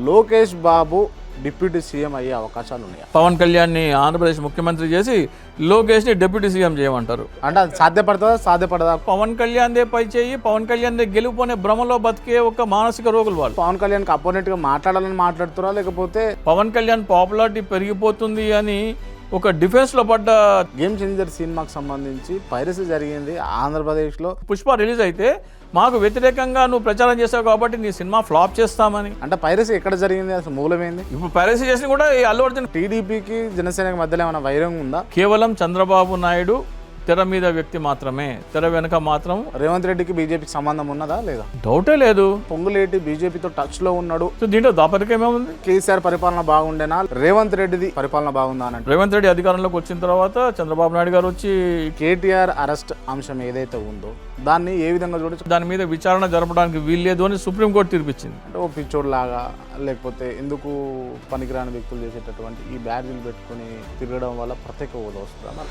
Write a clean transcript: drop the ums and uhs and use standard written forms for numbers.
Lokesh Babu deputy CM అయ్యే అవకాశాలు ఉన్నాయి? పవన్ కళ్యాణ్ని ఆంధ్రప్రదేశ్ ముఖ్యమంత్రి చేసి లోకేష్ని డిప్యూటీ సీఎం చేయమంటారు. అంటే అది సాధ్యపడుతుందా సాధ్యపడదా? పవన్ కళ్యాణ్దే పై చేయి, పవన్ కళ్యాణ్దే గెలుపునే భ్రమలో బతికే ఒక మానసిక రోగులు వాళ్ళు. పవన్ కళ్యాణ్కి అపోనెంట్గా మాట్లాడాలని మాట్లాడుతారా, లేకపోతే పవన్ కళ్యాణ్ పాపులారిటీ పెరిగిపోతుంది అని ఒక డిఫెన్స్లో పడ్డ గేమ్ చేంజర్ సినిమాకి సంబంధించి పైరసీ జరిగింది ఆంధ్రప్రదేశ్లో. పుష్ప రిలీజ్ అయితే మాకు వ్యతిరేకంగా నువ్వు ప్రచారం చేసావు కాబట్టి నీ సినిమా ఫ్లాప్ చేస్తామని. అంటే పైరసీ ఎక్కడ జరిగింది, అసలు మూలమైంది? ఇప్పుడు పైరసీ చేసిన కూడా ఈ అల్లు అర్జున్. టీడీపీకి జనసేనకి మధ్యలో ఏమైనా వైరం ఉందా? కేవలం చంద్రబాబు నాయుడు తెర మీద వ్యక్తి మాత్రమే, తెర వెనుక మాత్రం రేవంత్ రెడ్డికి బీజేపీకి సంబంధం ఉన్నదా లేదా? డౌటే లేదు. పొంగులేటి బీజేపీతో టచ్ లో ఉన్నాడు. సో దీంట్లో దాపరికమేముంది? కేసీఆర్ పరిపాలన బాగుండేనా, రేవంత్ రెడ్డిది పరిపాలన బాగుందా అని? రేవంత్ రెడ్డి అధికారంలోకి వచ్చిన తర్వాత చంద్రబాబు నాయుడు గారు వచ్చి కేటీఆర్ అరెస్ట్ అంశం ఏదైతే ఉందో దాన్ని ఏ విధంగా చూడొచ్చు? దాని మీద విచారణ జరపడానికి వీల్లేదు అని సుప్రీంకోర్టు తీర్పిచ్చింది. అంటే ఓ పిచ్చోడ్ లాగా, లేకపోతే ఎందుకు పనికిరాని వ్యక్తులు చేసేటటువంటి ఈ బ్యాడ్జీలు పెట్టుకుని తిరగడం వల్ల ప్రత్యేక హోదా వస్తుందా?